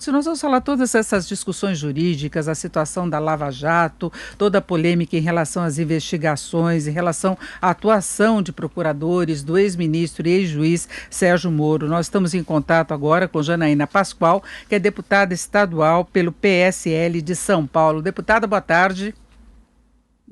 Se nós vamos falar todas essas discussões jurídicas, a situação da Lava Jato, toda a polêmica em relação às investigações, em relação à atuação de procuradores, do ex-ministro e ex-juiz Sérgio Moro. Nós estamos em contato agora com Janaína Pascoal, que é deputada estadual pelo PSL de São Paulo. Deputada, boa tarde.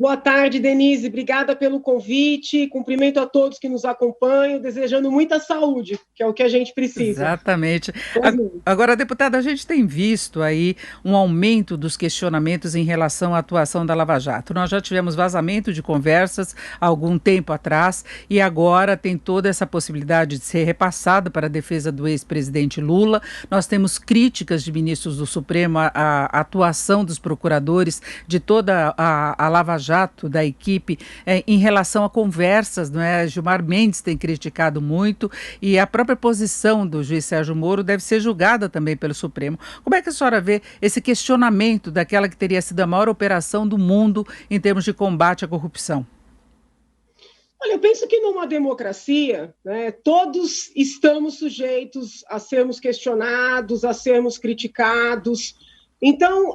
Boa tarde, Denise. Obrigada pelo convite. Cumprimento a todos que nos acompanham, desejando muita saúde, que é o que a gente precisa. Exatamente. Agora, deputada, a gente tem visto aí um aumento dos questionamentos em relação à atuação da Lava Jato. Nós já tivemos vazamento de conversas há algum tempo atrás e agora tem toda essa possibilidade de ser repassado para a defesa do ex-presidente Lula. Nós temos críticas de ministros do Supremo à atuação dos procuradores de toda a Lava Jato, da equipe, em relação a conversas, não é? Gilmar Mendes tem criticado muito e a própria posição do juiz Sérgio Moro deve ser julgada também pelo Supremo. Como é que a senhora vê esse questionamento daquela que teria sido a maior operação do mundo em termos de combate à corrupção? Olha, eu penso que numa democracia, né, todos estamos sujeitos a sermos questionados, a sermos criticados. Então,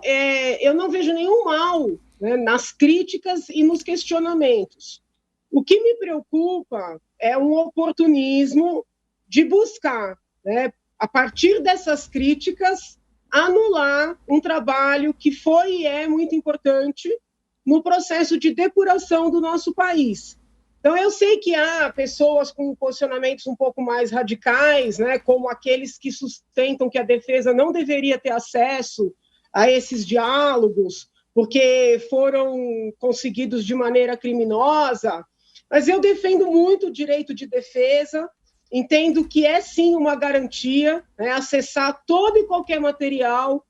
eu não vejo nenhum mal, né, nas críticas e nos questionamentos. O que me preocupa é um oportunismo de buscar, né, a partir dessas críticas, anular um trabalho que foi e é muito importante no processo de depuração do nosso país. Então, eu sei que há pessoas com posicionamentos um pouco mais radicais, né, como aqueles que sustentam que a defesa não deveria ter acesso a esses diálogos, porque foram conseguidos de maneira criminosa, mas eu defendo muito o direito de defesa, entendo que é sim uma garantia, né, acessar todo e qualquer material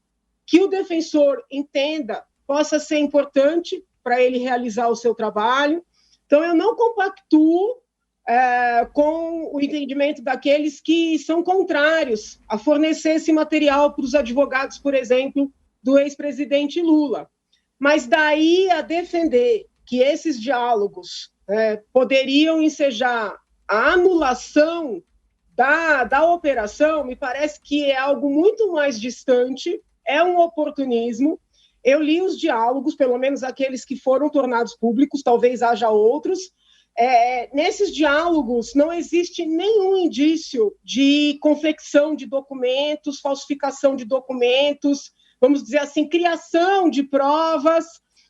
que o defensor entenda possa ser importante para ele realizar o seu trabalho. Então, eu não compactuo com o entendimento daqueles que são contrários a fornecer esse material para os advogados, por exemplo, do ex-presidente Lula. Mas daí a defender que esses diálogos poderiam ensejar a anulação da operação, me parece que é algo muito mais distante, é um oportunismo. Eu li os diálogos, pelo menos aqueles que foram tornados públicos, talvez haja outros. Nesses diálogos não existe nenhum indício de confecção de documentos, falsificação de documentos, vamos dizer assim, criação de provas,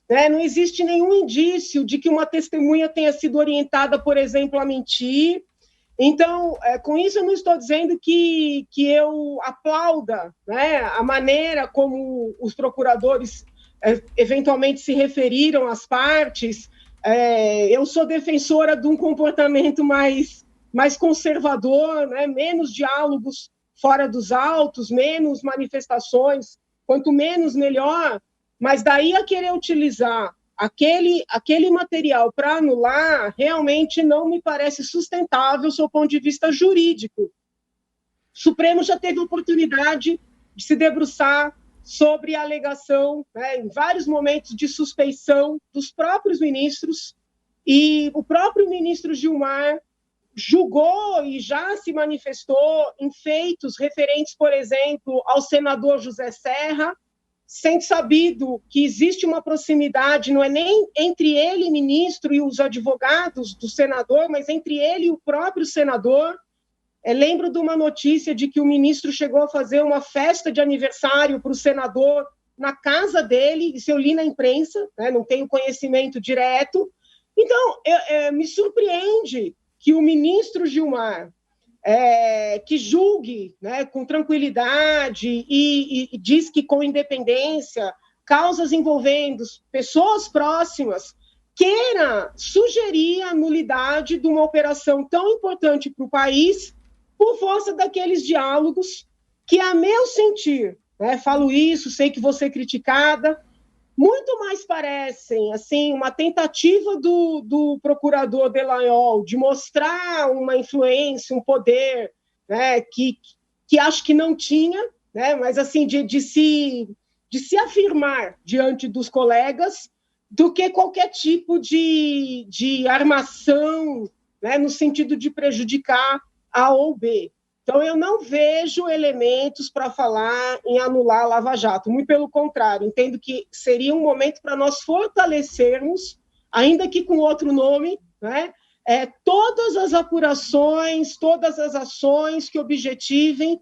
né? Não existe nenhum indício de que uma testemunha tenha sido orientada, por exemplo, a mentir. Então, com isso eu não estou dizendo que eu aplauda, né, a maneira como os procuradores eventualmente se referiram às partes. Eu sou defensora de um comportamento mais conservador, né, menos diálogos fora dos autos, menos manifestações, quanto menos melhor, mas daí a querer utilizar aquele material para anular, realmente não me parece sustentável do ponto de vista jurídico. O Supremo já teve oportunidade de se debruçar sobre a alegação, né, em vários momentos de suspeição dos próprios ministros, e o próprio ministro Gilmar julgou e já se manifestou em feitos referentes, por exemplo, ao senador José Serra, sendo sabido que existe uma proximidade, não é nem entre ele, ministro, e os advogados do senador, mas entre ele e o próprio senador. Lembro de uma notícia de que o ministro chegou a fazer uma festa de aniversário para o senador na casa dele, isso eu li na imprensa, né, não tenho conhecimento direto. Então, me surpreende que o ministro Gilmar, que julgue, né, com tranquilidade e diz que com independência, causas envolvendo pessoas próximas, queira sugerir a nulidade de uma operação tão importante para o país por força daqueles diálogos que, a meu sentir, né, falo isso, sei que vou ser criticada, muito mais parecem assim, uma tentativa do procurador Dallagnol de mostrar uma influência, um poder, né, que acho que não tinha, né, mas assim, de se afirmar diante dos colegas, do que qualquer tipo de armação, né, no sentido de prejudicar A ou B. Então, eu não vejo elementos para falar em anular a Lava Jato. Muito pelo contrário, entendo que seria um momento para nós fortalecermos, ainda que com outro nome, né, todas as apurações, todas as ações que objetivem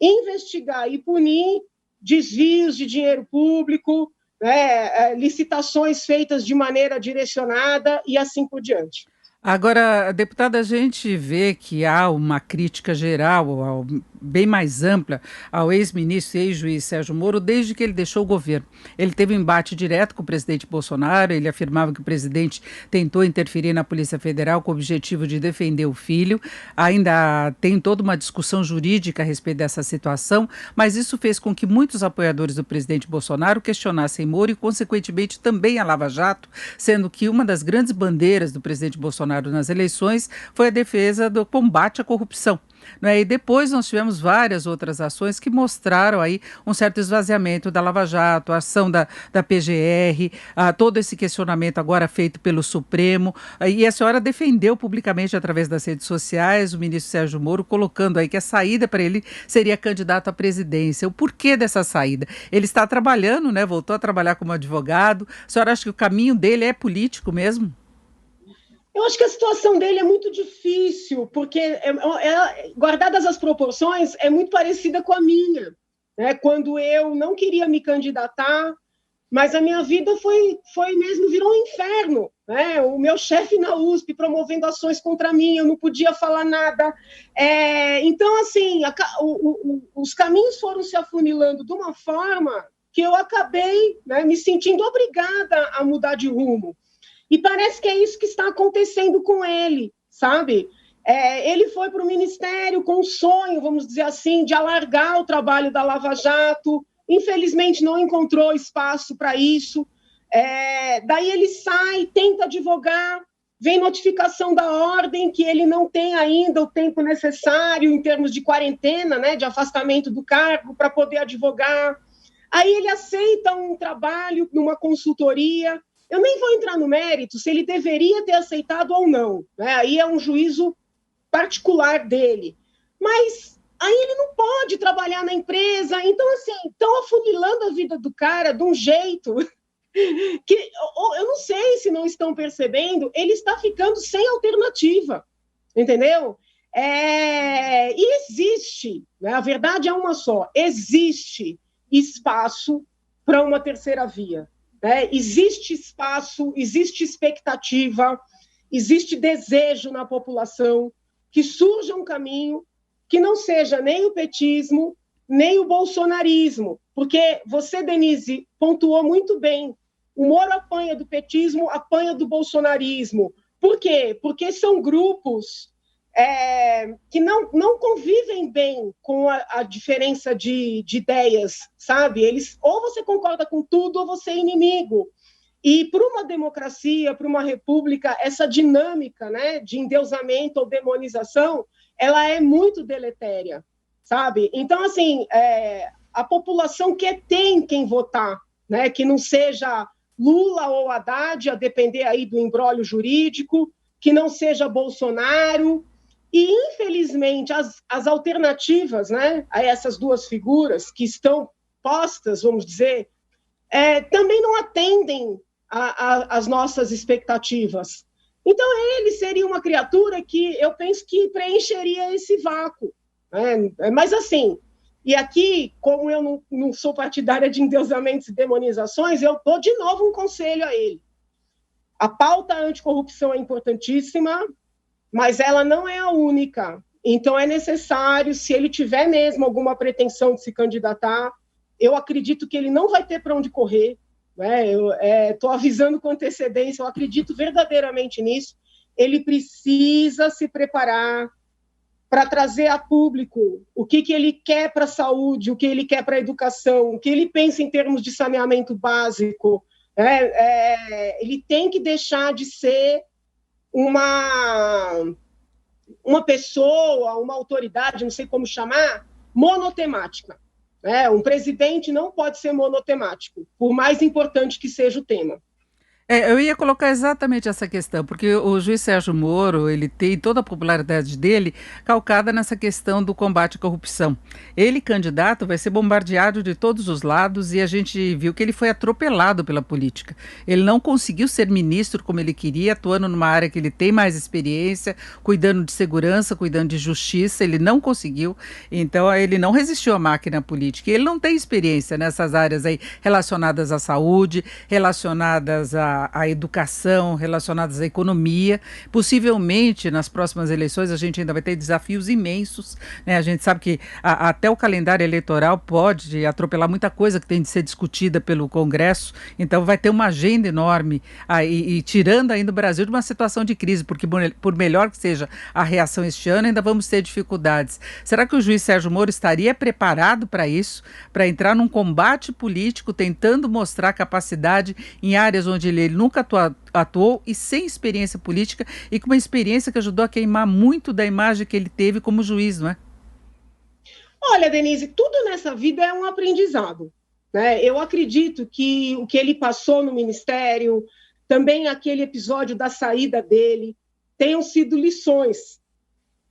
investigar e punir desvios de dinheiro público, né, licitações feitas de maneira direcionada e assim por diante. Agora, deputada, a gente vê que há uma crítica geral, bem mais ampla, ao ex-ministro e ex-juiz Sérgio Moro, desde que ele deixou o governo. Ele teve um embate direto com o presidente Bolsonaro, ele afirmava que o presidente tentou interferir na Polícia Federal com o objetivo de defender o filho. Ainda tem toda uma discussão jurídica a respeito dessa situação, mas isso fez com que muitos apoiadores do presidente Bolsonaro questionassem Moro e, consequentemente, também a Lava Jato, sendo que uma das grandes bandeiras do presidente Bolsonaro nas eleições foi a defesa do combate à corrupção. E depois nós tivemos várias outras ações que mostraram aí um certo esvaziamento da Lava Jato, a ação da PGR, todo esse questionamento agora feito pelo Supremo, e a senhora defendeu publicamente através das redes sociais o ministro Sérgio Moro, colocando aí que a saída para ele seria candidato à presidência. O porquê dessa saída? Ele está trabalhando, né? Voltou a trabalhar como advogado. A senhora acha que o caminho dele é político mesmo? Eu acho que a situação dele é muito difícil, porque, guardadas as proporções, é muito parecida com a minha. Né? Quando eu não queria me candidatar, mas a minha vida foi mesmo, virou um inferno. Né? O meu chefe na USP promovendo ações contra mim, eu não podia falar nada. Então, assim, os caminhos foram se afunilando de uma forma que eu acabei, né, me sentindo obrigada a mudar de rumo. E parece que é isso que está acontecendo com ele, sabe? Ele foi para o Ministério com um sonho, vamos dizer assim, de alargar o trabalho da Lava Jato. Infelizmente, não encontrou espaço para isso. Daí ele sai, tenta advogar, vem notificação da ordem que ele não tem ainda o tempo necessário em termos de quarentena, né, de afastamento do cargo para poder advogar. Aí ele aceita um trabalho numa consultoria. Eu nem vou entrar no mérito se ele deveria ter aceitado ou não. Né? Aí é um juízo particular dele. Mas aí ele não pode trabalhar na empresa. Então, assim, estão afunilando a vida do cara de um jeito que eu não sei se não estão percebendo, ele está ficando sem alternativa. Entendeu? E existe, né? A verdade é uma só, existe espaço para uma terceira via. Existe espaço, existe expectativa, existe desejo na população que surja um caminho que não seja nem o petismo, nem o bolsonarismo. Porque você, Denise, pontuou muito bem. O Moro apanha do petismo, apanha do bolsonarismo. Por quê? Porque são grupos que não convivem bem com a diferença de ideias, sabe? Eles, ou você concorda com tudo, ou você é inimigo. E para uma democracia, para uma república, essa dinâmica, né, de endeusamento ou demonização, ela é muito deletéria, sabe? Então, assim, a população tem quem votar, né, que não seja Lula ou Haddad, a depender aí do imbróglio jurídico, que não seja Bolsonaro. E, infelizmente, as alternativas, né, a essas duas figuras que estão postas, vamos dizer, também não atendem às nossas expectativas. Então, ele seria uma criatura que eu penso que preencheria esse vácuo. Né? Mas, assim, e aqui, como eu não sou partidária de endeusamentos e demonizações, eu dou de novo um conselho a ele. A pauta anticorrupção é importantíssima, mas ela não é a única. Então, é necessário, se ele tiver mesmo alguma pretensão de se candidatar, eu acredito que ele não vai ter para onde correr. Né? Eu estou avisando com antecedência, eu acredito verdadeiramente nisso. Ele precisa se preparar para trazer a público o que ele quer para a saúde, o que ele quer para a educação, o que ele pensa em termos de saneamento básico. Ele tem que deixar de ser uma pessoa, uma autoridade, não sei como chamar, monotemática. Um presidente não pode ser monotemático, por mais importante que seja o tema. Eu ia colocar exatamente essa questão, porque o juiz Sérgio Moro, ele tem toda a popularidade dele calcada nessa questão do combate à corrupção. Ele, candidato, vai ser bombardeado de todos os lados e a gente viu que ele foi atropelado pela política. Ele não conseguiu ser ministro como ele queria, atuando numa área que ele tem mais experiência, cuidando de segurança, cuidando de justiça, ele não conseguiu. Então, ele não resistiu à máquina política. E ele não tem experiência nessas áreas aí relacionadas à saúde, relacionadas à educação, relacionadas à economia. Possivelmente, nas próximas eleições, a gente ainda vai ter desafios imensos, né? A gente sabe que até o calendário eleitoral pode atropelar muita coisa que tem de ser discutida pelo Congresso, então vai ter uma agenda enorme aí, e tirando ainda o Brasil de uma situação de crise, porque por melhor que seja a reação este ano, ainda vamos ter dificuldades. Será que o juiz Sérgio Moro estaria preparado para isso, para entrar num combate político, tentando mostrar capacidade em áreas onde ele nunca atuou e sem experiência política e com uma experiência que ajudou a queimar muito da imagem que ele teve como juiz, não é? Olha, Denise, tudo nessa vida é um aprendizado, né? Eu acredito que o que ele passou no ministério, também aquele episódio da saída dele, tenham sido lições.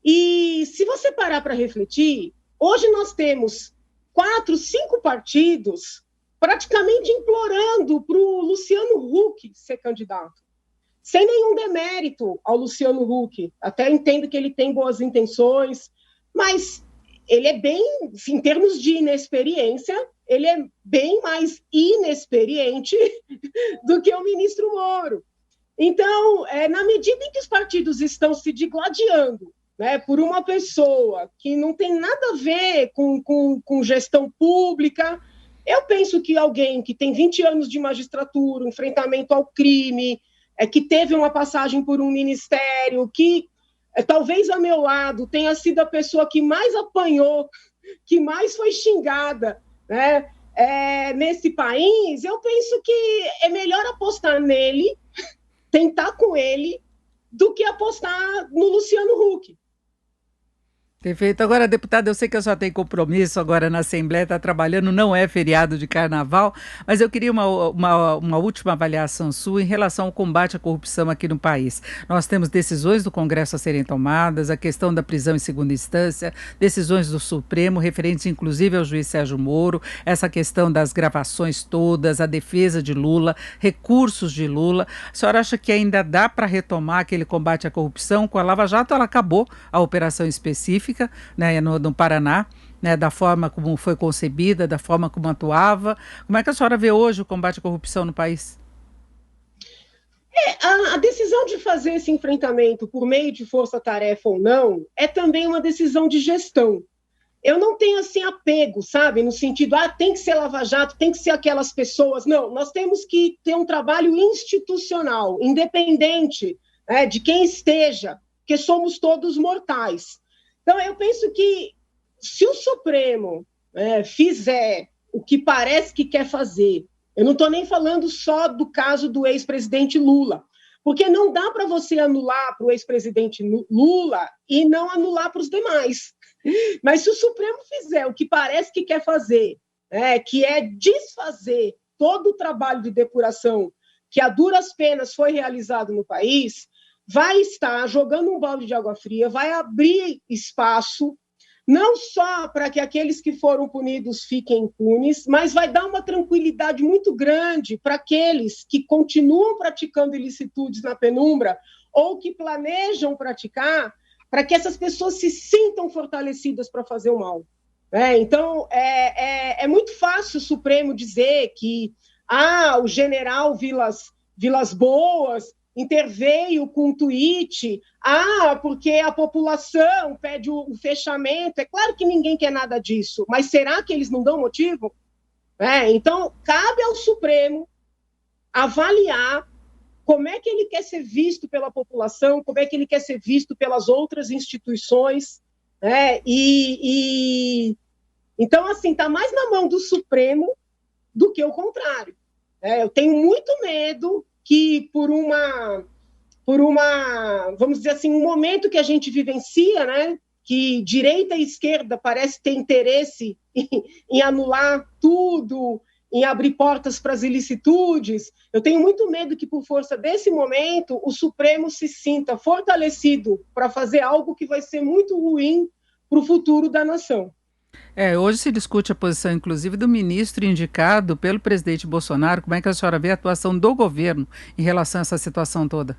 E se você parar para refletir, hoje nós temos 4, 5 partidos praticamente implorando para o Luciano Huck ser candidato. Sem nenhum demérito ao Luciano Huck. Até entendo que ele tem boas intenções, mas ele é bem, em termos de inexperiência, ele é bem mais inexperiente do que o ministro Moro. Então, na medida em que os partidos estão se digladiando, né, por uma pessoa que não tem nada a ver com gestão pública, eu penso que alguém que tem 20 anos de magistratura, enfrentamento ao crime, que teve uma passagem por um ministério, que talvez a meu lado tenha sido a pessoa que mais apanhou, que mais foi xingada, né, nesse país, eu penso que é melhor apostar nele, tentar com ele, do que apostar no Luciano Huck. Perfeito. Agora, deputada, eu sei que eu só tenho compromisso agora na Assembleia, está trabalhando, não é feriado de carnaval, mas eu queria uma última avaliação sua em relação ao combate à corrupção aqui no país. Nós temos decisões do Congresso a serem tomadas, a questão da prisão em segunda instância, decisões do Supremo, referentes inclusive ao juiz Sérgio Moro, essa questão das gravações todas, a defesa de Lula, recursos de Lula. A senhora acha que ainda dá para retomar aquele combate à corrupção? Com a Lava Jato, ela acabou a operação específica, né, no Paraná, né, da forma como foi concebida, da forma como atuava. Como é que a senhora vê hoje o combate à corrupção no país? A decisão de fazer esse enfrentamento por meio de força-tarefa ou não é também uma decisão de gestão. Eu não tenho assim apego, sabe, no sentido, tem que ser Lava Jato, tem que ser aquelas pessoas. Não, nós temos que ter um trabalho institucional, independente, né, de quem esteja, porque somos todos mortais. Então, eu penso que se o Supremo fizer o que parece que quer fazer, eu não estou nem falando só do caso do ex-presidente Lula, porque não dá para você anular para o ex-presidente Lula e não anular para os demais. Mas se o Supremo fizer o que parece que quer fazer, que é desfazer todo o trabalho de depuração que a duras penas foi realizado no país, vai estar jogando um balde de água fria, vai abrir espaço, não só para que aqueles que foram punidos fiquem impunes, mas vai dar uma tranquilidade muito grande para aqueles que continuam praticando ilicitudes na penumbra ou que planejam praticar, para que essas pessoas se sintam fortalecidas para fazer o mal. Então, é muito fácil o Supremo dizer que o general Vilas Boas interveio com um tweet, porque a população pede o fechamento. É claro que ninguém quer nada disso, mas será que eles não dão motivo? Então, cabe ao Supremo avaliar como é que ele quer ser visto pela população, como é que ele quer ser visto pelas outras instituições, então, assim, está mais na mão do Supremo do que o contrário. Eu tenho muito medo que por uma, vamos dizer assim, um momento que a gente vivencia, né, que direita e esquerda parece ter interesse em anular tudo em abrir portas para as ilicitudes. Eu tenho muito medo que, por força desse momento, o Supremo se sinta fortalecido para fazer algo que vai ser muito ruim para o futuro da nação. Hoje se discute a posição, inclusive, do ministro indicado pelo presidente Bolsonaro. Como é que a senhora vê a atuação do governo em relação a essa situação toda?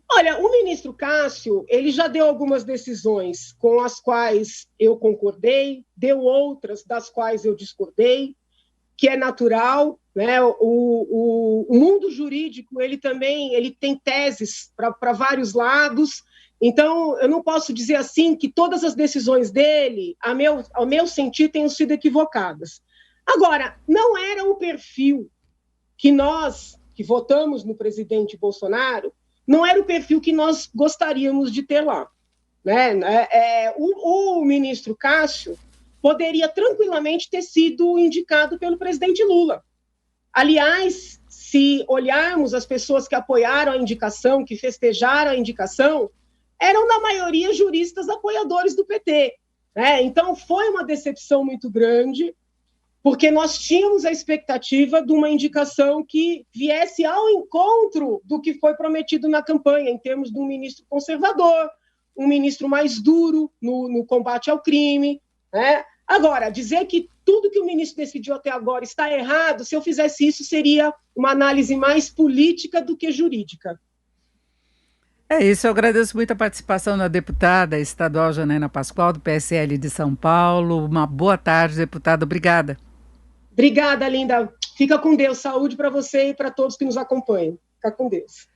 Olha, o ministro Cássio, ele já deu algumas decisões com as quais eu concordei, deu outras das quais eu discordei, que é natural, né? O mundo jurídico, ele também ele tem teses para vários lados, então eu não posso dizer assim que todas as decisões dele, ao meu sentir, tenham sido equivocadas. Agora, não era o perfil que nós, que votamos no presidente Bolsonaro, não era o perfil que nós gostaríamos de ter lá. Né? O ministro Cássio poderia tranquilamente ter sido indicado pelo presidente Lula. Aliás, se olharmos as pessoas que apoiaram a indicação, que festejaram a indicação, eram, na maioria, juristas apoiadores do PT. Né? Então, foi uma decepção muito grande, porque nós tínhamos a expectativa de uma indicação que viesse ao encontro do que foi prometido na campanha, em termos de um ministro conservador, um ministro mais duro no combate ao crime. Né? Agora, dizer que tudo que o ministro decidiu até agora está errado, se eu fizesse isso, seria uma análise mais política do que jurídica. É isso, eu agradeço muito a participação da deputada estadual Janaina Pascoal, do PSL de São Paulo. Uma boa tarde, deputada. Obrigada. Obrigada, linda. Fica com Deus. Saúde para você e para todos que nos acompanham. Fica com Deus.